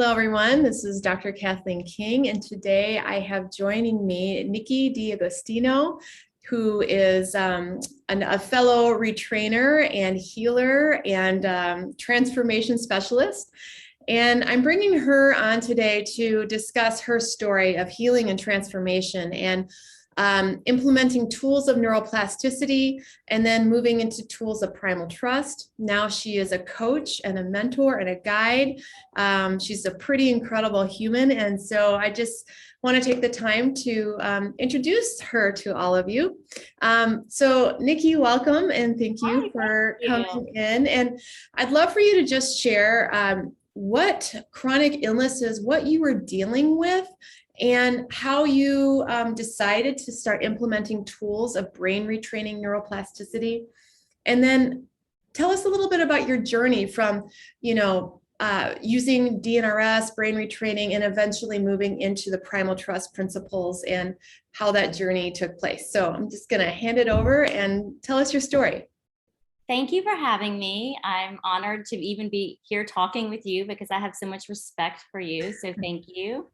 Hello, everyone. This is Dr. Kathleen King, and today I have joining me Niki D'Agostino, who is a fellow retrainer and healer and transformation specialist. And I'm bringing her on today to discuss her story of healing and transformation and implementing tools of neuroplasticity, and then moving into tools of primal trust. Now she is a coach and a mentor and a guide. She's a pretty incredible human. And so I just want to take the time to introduce her to all of you. So Niki, welcome, and thank you for coming in. And I'd love for you to just share what chronic illnesses, what you were dealing with, and how you decided to start implementing tools of brain retraining neuroplasticity. And then tell us a little bit about your journey from, using DNRS, brain retraining, and eventually moving into the primal trust principles and how that journey took place. So I'm just going to hand it over and tell us your story. Thank you for having me. I'm honored to even be here talking with you because I have so much respect for you. So thank you.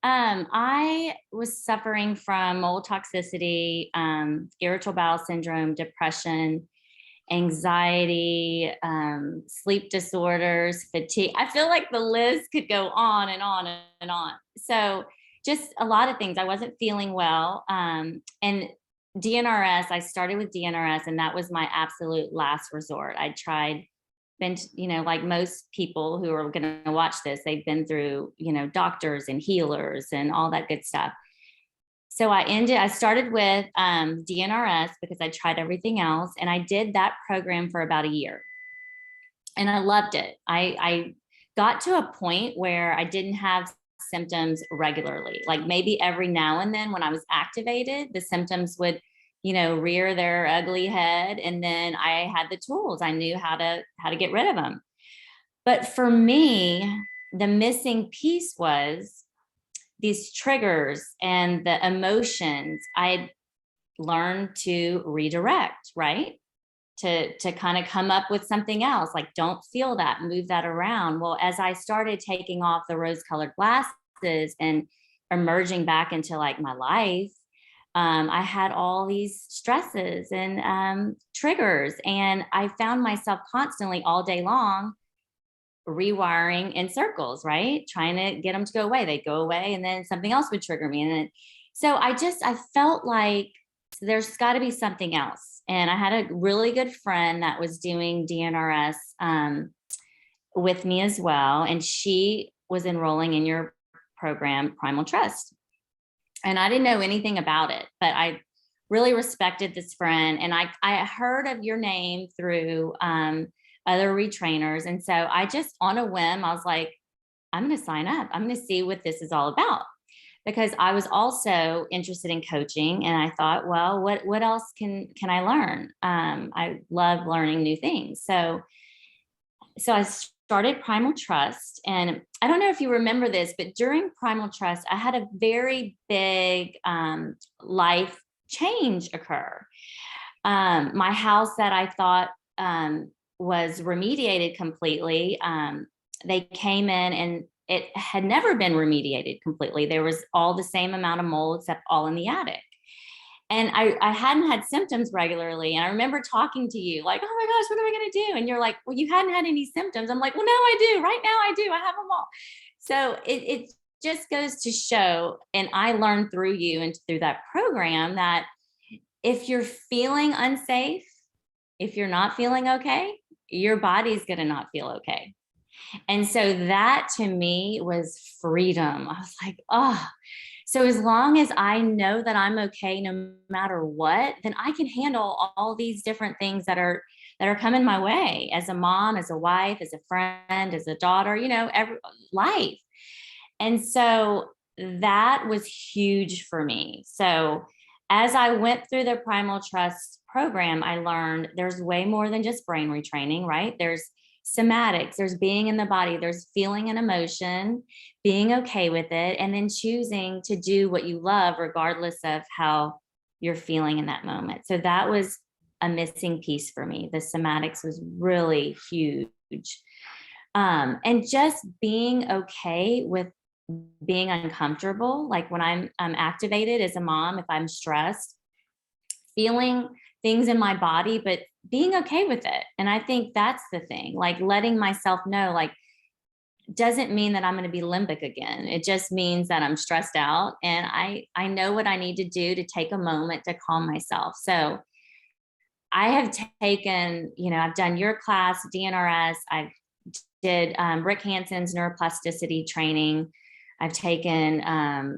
I was suffering from mold toxicity, irritable bowel syndrome, depression, anxiety, sleep disorders, fatigue. I feel like the list could go on and on and on. So just a lot of things. I wasn't feeling well. And DNRS, I started with DNRS, and that was my absolute last resort. I tried, like most people who are going to watch this, they've been through, doctors and healers and all that good stuff. So I started with DNRS because I tried everything else, and I did that program for about a year, and I loved it. I got to a point where I didn't have symptoms regularly, like maybe every now and then when I was activated, the symptoms would rear their ugly head. And then I had the tools. I knew how to get rid of them. But for me, the missing piece was these triggers and the emotions. I learned to redirect, right? To kind of come up with something else, like don't feel that, move that around. Well, as I started taking off the rose-colored glasses and emerging back into like my life, I had all these stresses and triggers, and I found myself constantly all day long rewiring in circles, right? Trying to get them to go away. They'd go away, and then something else would trigger me. And then, so I felt like there's got to be something else. And I had a really good friend that was doing DNRS with me as well. And she was enrolling in your program, Primal Trust. And I didn't know anything about it, but I really respected this friend. And I heard of your name through other retrainers. And so I just, on a whim, I was like, I'm going to sign up. I'm going to see what this is all about. Because I was also interested in coaching. And I thought, well, what else can I learn? I love learning new things. So I started Primal Trust. And I don't know if you remember this, but during Primal Trust, I had a very big life change occur. My house that I thought was remediated completely, they came in and it had never been remediated completely. There was all the same amount of mold except all in the attic. And I hadn't had symptoms regularly. And I remember talking to you like, oh my gosh, what am I going to do? And you're like, well, you hadn't had any symptoms. I'm like, well, no, I do. Right now I do. I have them all. So it just goes to show, and I learned through you and through that program, that if you're feeling unsafe, if you're not feeling okay, your body's going to not feel okay. And so that to me was freedom. I was like, oh, so as long as I know that I'm okay, no matter what, then I can handle all these different things that are coming my way as a mom, as a wife, as a friend, as a daughter, every life. And so that was huge for me. So as I went through the Primal Trust program, I learned there's way more than just brain retraining, right? There's somatics, there's being in the body, there's feeling and emotion, being okay with it, and then choosing to do what you love regardless of how you're feeling in that moment. So that was a missing piece for me. The somatics was really huge. And just being okay with being uncomfortable. Like when I'm activated as a mom, if I'm stressed, feeling things in my body, but being okay with it. And I think that's the thing, like letting myself know, like, doesn't mean that I'm going to be limbic again. It just means that I'm stressed out, and I know what I need to do to take a moment to calm myself. So I have taken, I've done your class, DNRS. I did Rick Hansen's neuroplasticity training. I've taken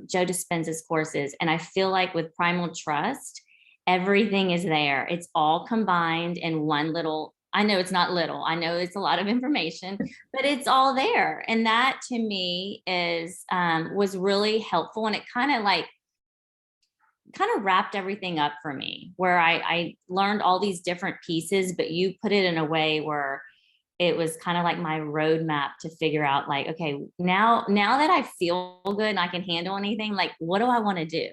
Joe Dispenza's courses, and I feel like with Primal Trust, everything is there. It's all combined in one little. I know it's not little. I know it's a lot of information, but it's all there. And that to me was really helpful. And it kind of wrapped everything up for me, where I learned all these different pieces, but you put it in a way where it was kind of like my roadmap to figure out, like, okay, now that I feel good and I can handle anything, like, what do I want to do?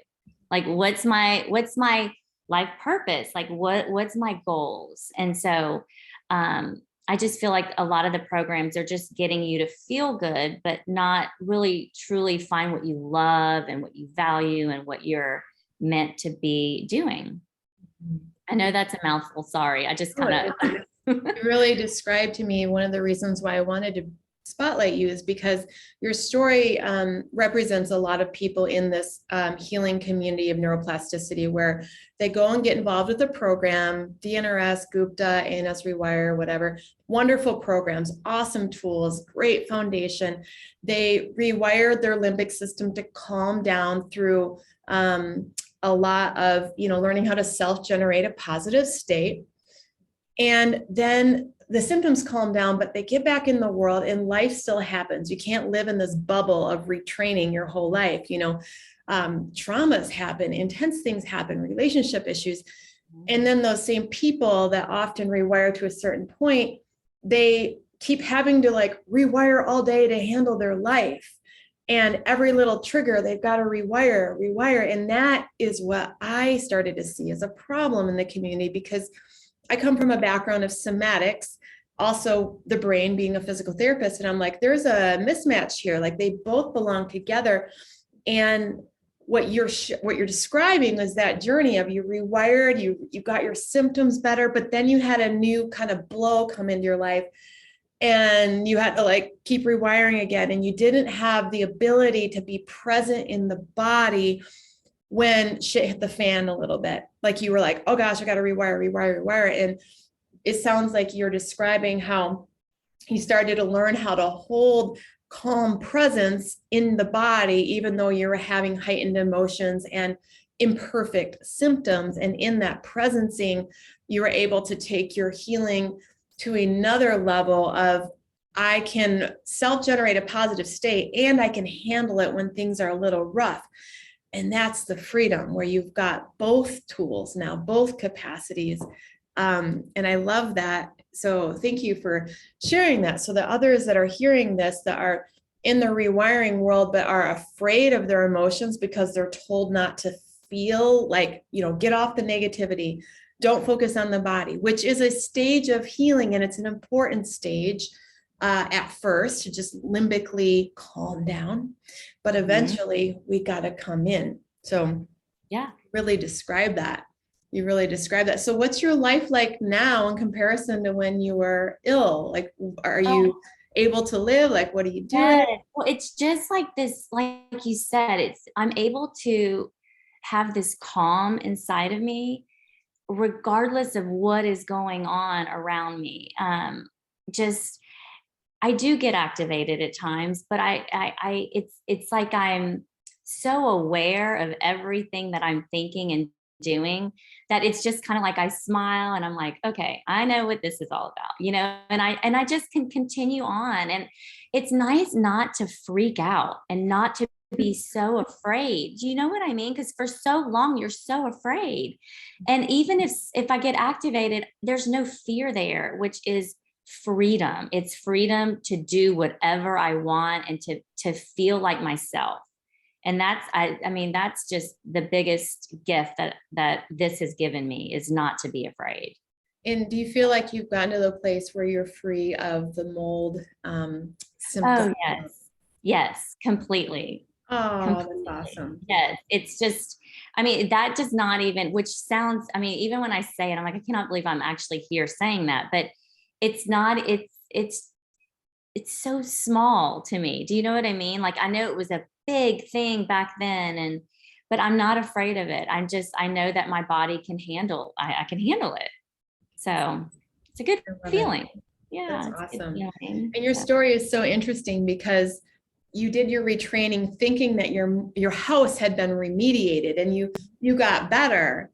Like, what's my life purpose? Like, what's my goals? And so I just feel like a lot of the programs are just getting you to feel good, but not really truly find what you love and what you value and what you're meant to be doing. I know that's a mouthful. Sorry. I just kind of. You really described to me one of the reasons why I wanted to spotlight you is because your story represents a lot of people in this healing community of neuroplasticity, where they go and get involved with the program, DNRS, Gupta, ANS Rewire, whatever, wonderful programs, awesome tools, great foundation. They rewired their limbic system to calm down through a lot of, learning how to self-generate a positive state. And then the symptoms calm down, but they get back in the world and life still happens. You can't live in this bubble of retraining your whole life. Traumas happen, intense things happen, relationship issues. And then those same people that often rewire to a certain point, they keep having to like rewire all day to handle their life. And every little trigger, they've got to rewire. And that is what I started to see as a problem in the community, because I come from a background of somatics, also the brain, being a physical therapist. And I'm like, there's a mismatch here. Like, they both belong together. And what you're describing is that journey of you rewired, you got your symptoms better, but then you had a new kind of blow come into your life, and you had to like keep rewiring again. And you didn't have the ability to be present in the body when shit hit the fan a little bit. Like, you were like, oh gosh, I got to rewire. And it sounds like you're describing how you started to learn how to hold calm presence in the body, even though you were having heightened emotions and imperfect symptoms. And in that presencing, you were able to take your healing to another level of, I can self-generate a positive state and I can handle it when things are a little rough. And that's the freedom, where you've got both tools now, both capacities. And I love that. So thank you for sharing that. So the others that are hearing this, that are in the rewiring world, but are afraid of their emotions because they're told not to feel, like, get off the negativity, don't focus on the body, which is a stage of healing. And it's an important stage at first, to just limbically calm down, but eventually we got to come in. So yeah, really describe that. You really describe that. So what's your life like now in comparison to when you were ill? Like, are you able to live? Like, what are you doing? yes. Well, it's just like this, like you said, I'm able to have this calm inside of me, regardless of what is going on around me. I do get activated at times, but it's like I'm so aware of everything that I'm thinking and doing, that it's just kind of like I smile and I'm like, okay, I know what this is all about, and I just can continue on. And it's nice not to freak out and not to be so afraid. Do you know what I mean? Because for so long you're so afraid. And even if I get activated, there's no fear there, which is freedom. It's freedom to do whatever I want and to feel like myself. And that's just the biggest gift that this has given me, is not to be afraid. And do you feel like you've gotten to the place where you're free of the mold symptoms? Oh, yes. Yes, completely. Oh, that's Completely. awesome. Yes. It's just, I mean, that does not even, which sounds, I mean, even when I say it, I'm like, I cannot believe I'm actually here saying that, but it's not, it's so small to me. Do you know what I mean? Like, I know it was a big thing back then, but I'm not afraid of it. I know that my body can handle, I can handle it. So it's a good I love it. feeling. Yeah. That's It's a good awesome. feeling. And your So, story is so interesting because you did your retraining thinking that your house had been remediated and you got better.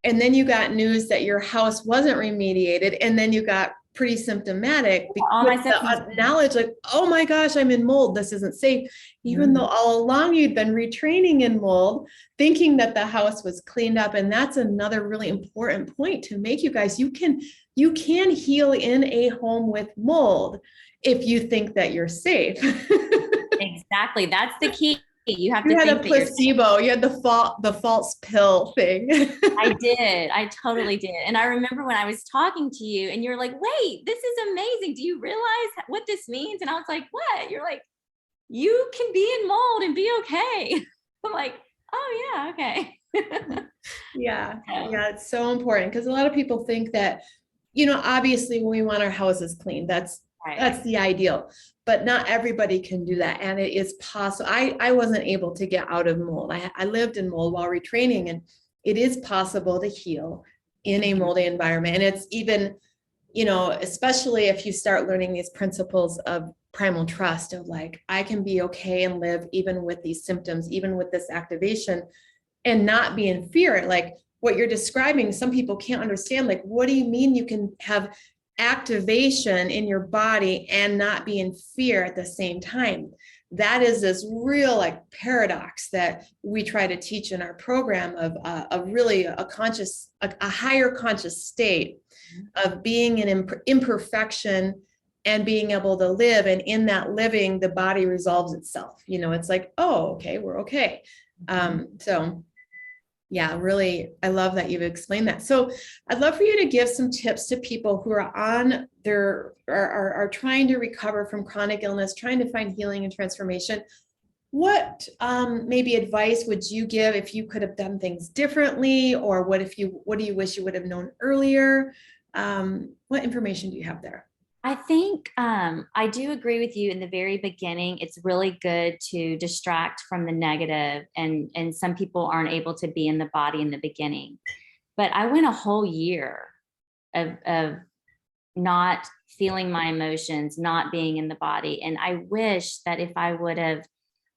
And then you got news that your house wasn't remediated, and then you got pretty symptomatic all with my symptoms. the knowledge like, oh my gosh, I'm in mold, this isn't safe. Even though all along you'd been retraining in mold, thinking that the house was cleaned up. And that's another really important point to make, you guys. You can heal in a home with mold if you think that you're safe. Exactly. That's the key. You have You to had a think that you're safe. placebo, you had the false pill thing. I did. I totally did. And I remember when I was talking to you and you're like, wait, this is amazing. Do you realize what this means? And I was like, what? You're like, you can be in mold and be okay. I'm like, oh yeah, okay. Yeah, it's so important because a lot of people think that, obviously when we want our houses clean, that's Right. the ideal, but not everybody can do that. And it is possible. I wasn't able to get out of mold. I lived in mold while retraining, and it is possible to heal in a moldy environment. And it's even, especially if you start learning these principles of primal trust of like, I can be okay and live even with these symptoms, even with this activation, and not be in fear. Like what you're describing, some people can't understand. Like, what do you mean you can have activation in your body and not be in fear at the same time? That is this real like paradox that we try to teach in our program of a really a conscious, a higher conscious state of being in imperfection and being able to live. And in that living, the body resolves itself. It's like, oh, okay, we're okay. So yeah, really, I love that you've explained that. So I'd love for you to give some tips to people who are on are trying to recover from chronic illness, trying to find healing and transformation. What maybe advice would you give if you could have done things differently, or what do you wish you would have known earlier? What information do you have there? I think I do agree with you in the very beginning. It's really good to distract from the negative, and some people aren't able to be in the body in the beginning. But I went a whole year of not feeling my emotions, not being in the body. And I wish that if I would have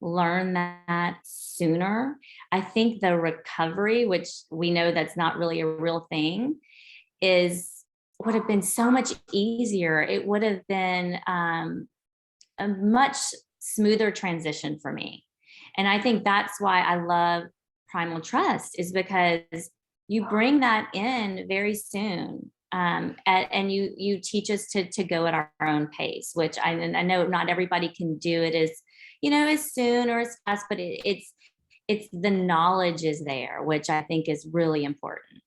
learned that sooner, I think the recovery, which we know that's not really a real thing, would have been so much easier. It would have been a much smoother transition for me. And I think that's why I love Primal Trust, is because you bring that in very soon. And you teach us to go at our own pace, which I know not everybody can do it as soon or as fast, but it's the knowledge is there, which I think is really important.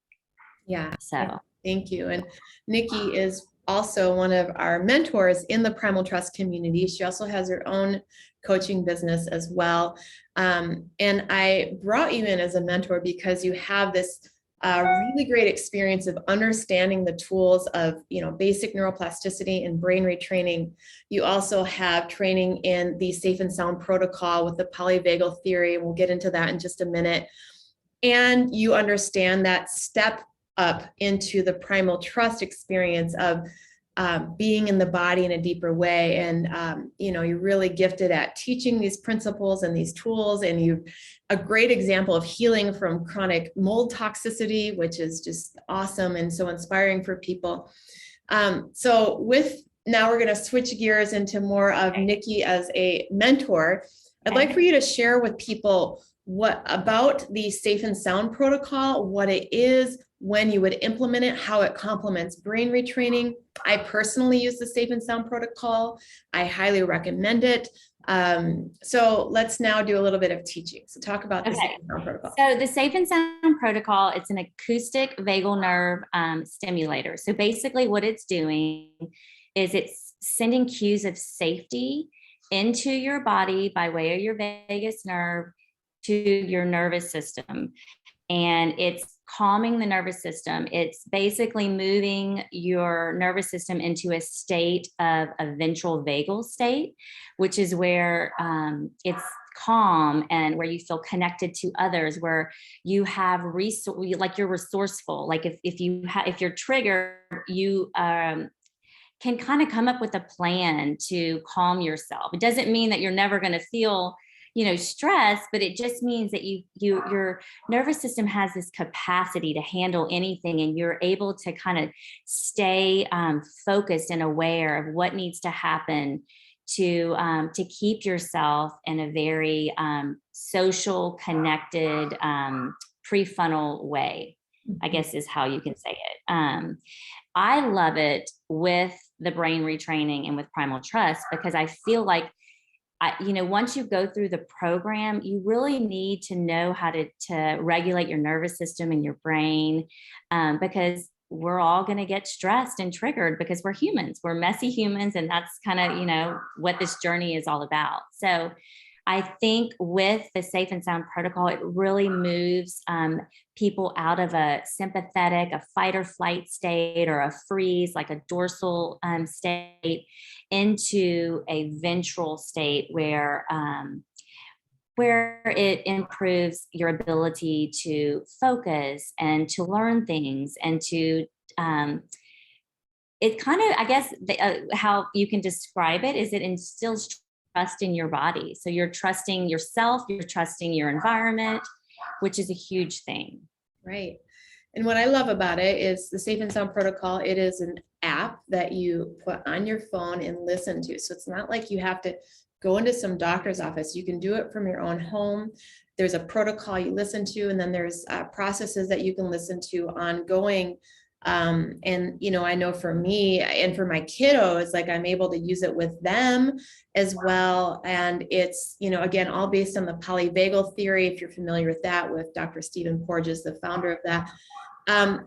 Yeah. So thank you. And Niki is also one of our mentors in the Primal Trust community. She also has her own coaching business as well. And I brought you in as a mentor because you have this really great experience of understanding the tools of, basic neuroplasticity and brain retraining. You also have training in the Safe and Sound protocol with the polyvagal theory. We'll get into that in just a minute. And you understand that step up into the primal trust experience of being in the body in a deeper way. And, you're really gifted at teaching these principles and these tools. And you're a great example of healing from chronic mold toxicity, which is just awesome and so inspiring for people. Now we're going to switch gears into more of Niki as a mentor. I'd like for you to share with people what about the Safe and Sound protocol, what it is, when you would implement it, how it complements brain retraining. I personally use the Safe and Sound protocol. I highly recommend it. So let's now do a little bit of teaching. So talk about the Safe and Sound protocol. So the Safe and Sound protocol, it's an acoustic vagal nerve stimulator. So basically what it's doing is it's sending cues of safety into your body by way of your vagus nerve to your nervous system. And it's calming the nervous system. It's basically moving your nervous system into a state of a ventral vagal state, which is where it's calm and where you feel connected to others, where you have like you're resourceful. Like if you're triggered, you can kind of come up with a plan to calm yourself. It doesn't mean that you're never going to feel stress, but it just means that your nervous system has this capacity to handle anything, and you're able to kind of stay focused and aware of what needs to happen to keep yourself in a very social, connected, prefrontal way, I guess is how you can say it. I love it with the brain retraining and with Primal Trust because I feel like once you go through the program, you really need to know how to regulate your nervous system and your brain, because we're all going to get stressed and triggered because we're humans. We're messy humans, and that's kind of, what this journey is all about. So I think with the Safe and Sound protocol, it really moves people out of a sympathetic, a fight or flight state, or a freeze, like a dorsal state, into a ventral state where it improves your ability to focus and to learn things and to it kind of, I guess, how you can describe it is it instills trust in your body. So you're trusting yourself, you're trusting your environment, which is a huge thing. Right. And what I love about it is the Safe and Sound protocol. It is an app that you put on your phone and listen to. So it's not like you have to go into some doctor's office. You can do it from your own home. There's a protocol you listen to, and then there's processes that you can listen to ongoing. And, I know for me and for my kiddos, like I'm able to use it with them as well. And it's, again, all based on the polyvagal theory, if you're familiar with that, with Dr. Stephen Porges, the founder of that.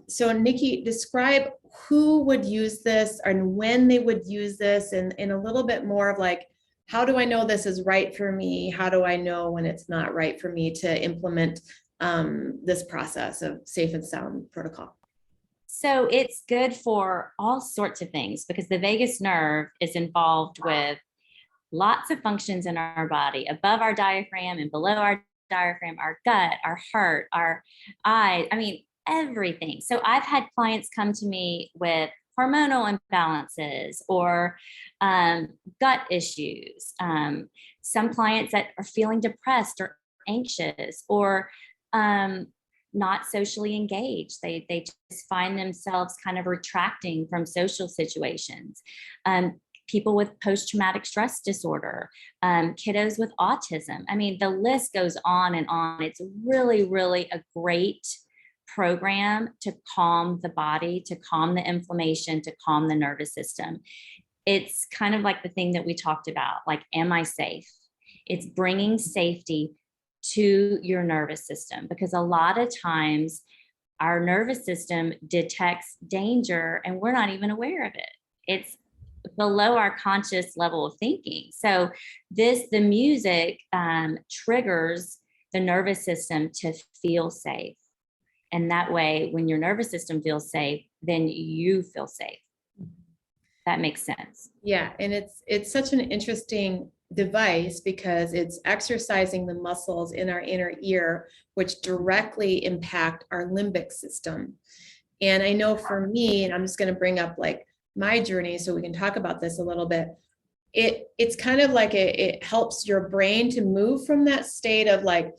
So Niki, describe who would use this and when they would use this, and a little bit more of like, how do I know this is right for me? How do I know when it's not right for me to implement this process of Safe and Sound protocol? So it's good for all sorts of things because the vagus nerve is involved with lots of functions in our body, above our diaphragm and below our diaphragm, our gut, our heart, our eyes, everything. So I've had clients come to me with hormonal imbalances or gut issues. Some clients that are feeling depressed or anxious or not socially engaged. They just find themselves kind of retracting from social situations. People with post-traumatic stress disorder, kiddos with autism. The list goes on and on. It's really, really a great program to calm the body, to calm the inflammation, to calm the nervous system. It's kind of like the thing that we talked about, like, am I safe? It's bringing safety to your nervous system, because a lot of times our nervous system detects danger and we're not even aware of it. It's below our conscious level of thinking. So the music triggers the nervous system to feel safe. And that way, when your nervous system feels safe, then you feel safe. That makes sense. Yeah. And it's such an interesting device because it's exercising the muscles in our inner ear, which directly impact our limbic system. And I know for me, and I'm just going to bring up like my journey so we can talk about this a little bit. It's kind of like it helps your brain to move from that state of like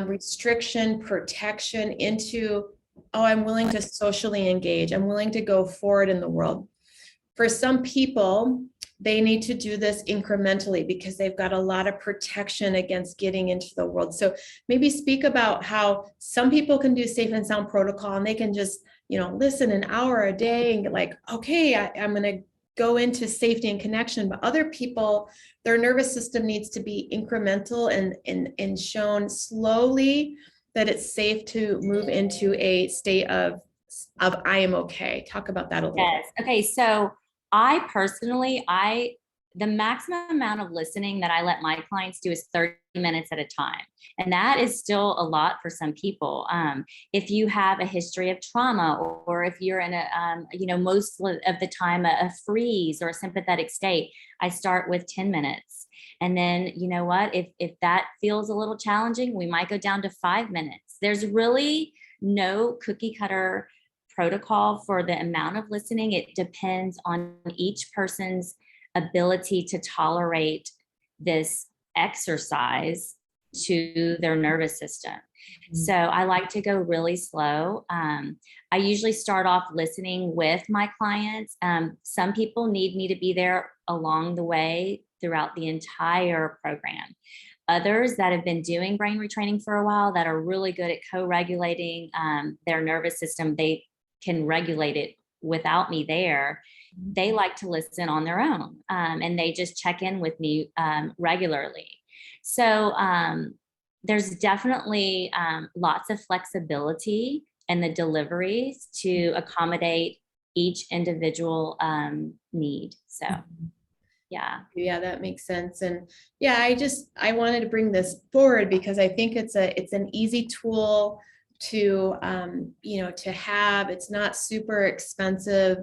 restriction, protection into, oh, I'm willing to socially engage. I'm willing to go forward in the world. For some people, they need to do this incrementally because they've got a lot of protection against getting into the world. So maybe speak about how some people can do safe and sound protocol and they can just, listen an hour a day and get like, okay, I'm going to go into safety and connection. But other people, their nervous system needs to be incremental and shown slowly that it's safe to move into a state of I am okay. Talk about that a little Yes. Okay. So I personally, the maximum amount of listening that I let my clients do is 30 minutes at a time. And that is still a lot for some people. If you have a history of trauma, or if you're in most of the time a freeze or a sympathetic state, I start with 10 minutes. And then, you know what, if that feels a little challenging, we might go down to 5 minutes. There's really no cookie cutter protocol for the amount of listening. It depends on each person's ability to tolerate this exercise to their nervous system. So I like to go really slow. I usually start off listening with my clients. Some people need me to be there along the way throughout the entire program. Others that have been doing brain retraining for a while, that are really good at co-regulating their nervous system, they can regulate it without me there. They like to listen on their own, and they just check in with me regularly. So there's definitely lots of flexibility in the deliveries to accommodate each individual need. So yeah, that makes sense. And I wanted to bring this forward because I think it's an easy tool to to have. It's not super expensive.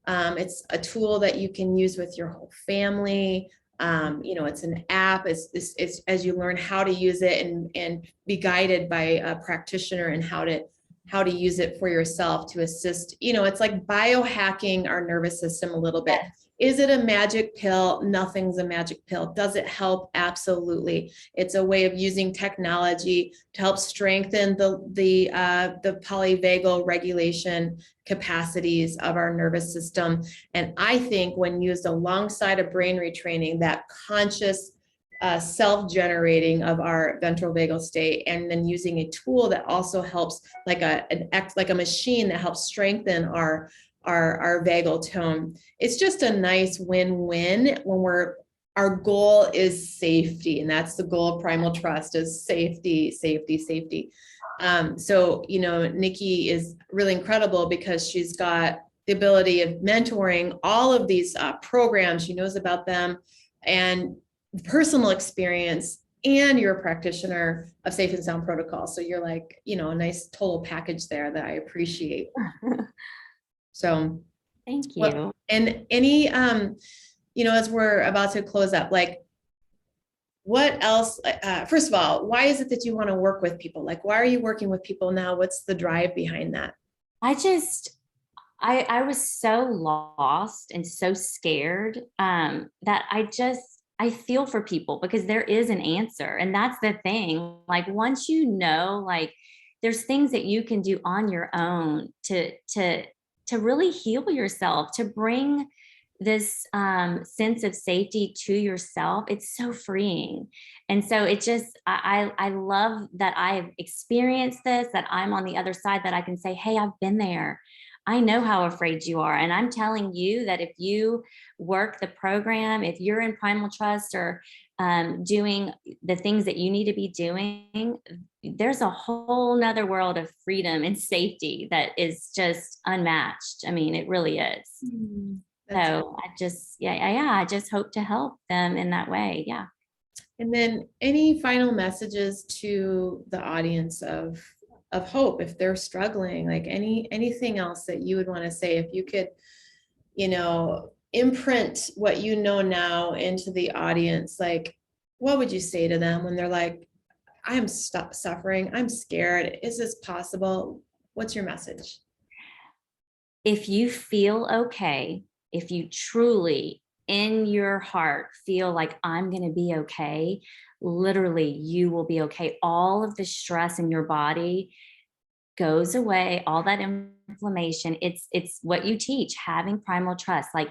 It's a tool that you can use with your whole family. It's an app. It's as you learn how to use it and be guided by a practitioner and how to use it for yourself to assist. It's like biohacking our nervous system a little bit. Yes. Is it a magic pill? Nothing's a magic pill. Does it help? Absolutely. It's a way of using technology to help strengthen the polyvagal regulation capacities of our nervous system. And I think when used alongside of brain retraining, that conscious self-generating of our ventral vagal state, and then using a tool that also helps like a machine that helps strengthen our vagal tone. It's just a nice win-win when our goal is safety. And that's the goal of Primal Trust, is safety, safety, safety. So, Niki is really incredible because she's got the ability of mentoring all of these programs. She knows about them and personal experience, and you're a practitioner of Safe and Sound protocol. So you're like, a nice total package there that I appreciate. So thank you. Well, and any, as we're about to close up, like what else, first of all, why is it that you want to work with people? Like, why are you working with people now? What's the drive behind that? I was so lost and so scared that I feel for people, because there is an answer. And that's the thing. Like, once like there's things that you can do on your own to really heal yourself, to bring this sense of safety to yourself. It's so freeing. And so it just, I love that I've experienced this, that I'm on the other side, that I can say, hey, I've been there. I know how afraid you are. And I'm telling you that if you work the program, if you're in Primal Trust or doing the things that you need to be doing, there's a whole nother world of freedom and safety that is just unmatched. I mean, it really is. So I just hope to help them in that way. Yeah. And then any final messages to the audience of hope if they're struggling, like anything else that you would want to say, if you could, imprint what you know now into the audience, like what would you say to them when they're like, I'm suffering, I'm scared, is this possible? What's your message? If you feel okay, if you truly in your heart feel like I'm going to be okay, literally you will be okay. All of the stress in your body goes away, all that inflammation. It's what you teach, having primal trust. Like,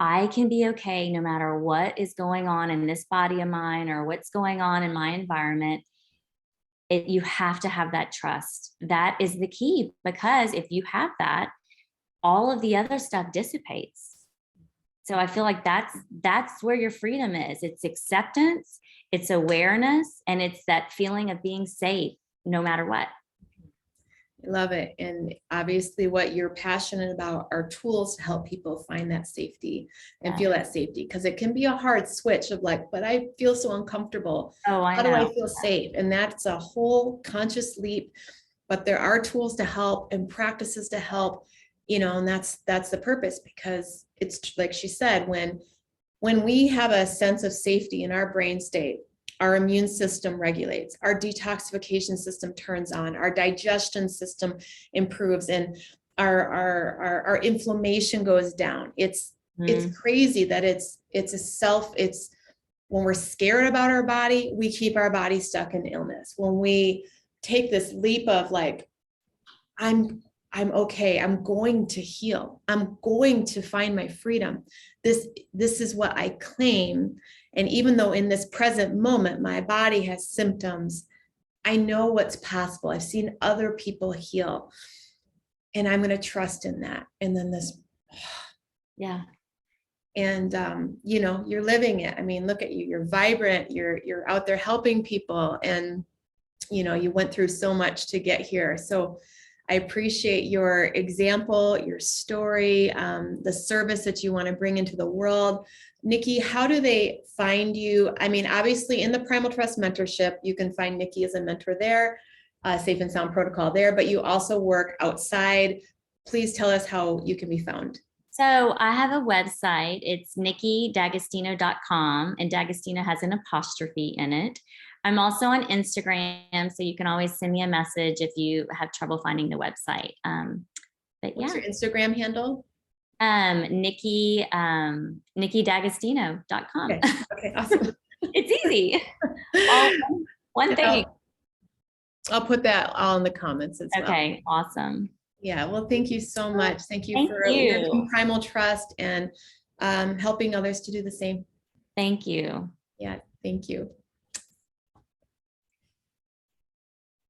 I can be okay no matter what is going on in this body of mine or what's going on in my environment. You have to have that trust. That is the key, because if you have that, all of the other stuff dissipates. So I feel like that's where your freedom is. It's acceptance, it's awareness, and it's that feeling of being safe no matter what. I love it. And obviously what you're passionate about are tools to help people find that safety and feel that safety. Because it can be a hard switch of like, but I feel so uncomfortable. Oh, I How know. do I feel safe? And that's a whole conscious leap. But there are tools to help and practices to help, and that's the purpose, because it's like she said, when we have a sense of safety in our brain state, our immune system regulates, our detoxification system turns on, our digestion system improves, and our inflammation goes down. It's crazy that it's when we're scared about our body, we keep our body stuck in illness. When we take this leap of like, I'm okay, I'm going to heal, I'm going to find my freedom. This is what I claim. And even though in this present moment, my body has symptoms, I know what's possible. I've seen other people heal, and I'm going to trust in that. And then this, yeah. And, you're living it. I mean, look at you, you're vibrant, you're out there helping people, and, you went through so much to get here. So I appreciate your example, your story, the service that you want to bring into the world. Niki, how do they find you? I mean, obviously in the Primal Trust mentorship, you can find Niki as a mentor there, Safe and Sound Protocol there, but you also work outside. Please tell us how you can be found. So I have a website. It's nikidagostino.com, and D'Agostino has an apostrophe in it. I'm also on Instagram, so you can always send me a message if you have trouble finding the website. But What's your Instagram handle? Niki, nikidagostino.com. Okay, awesome. It's easy. All one thing. I'll put that all in the comments as well. Okay, awesome. Yeah, well, thank you so much. Thank you for your Primal Trust and helping others to do the same. Thank you. Yeah, thank you.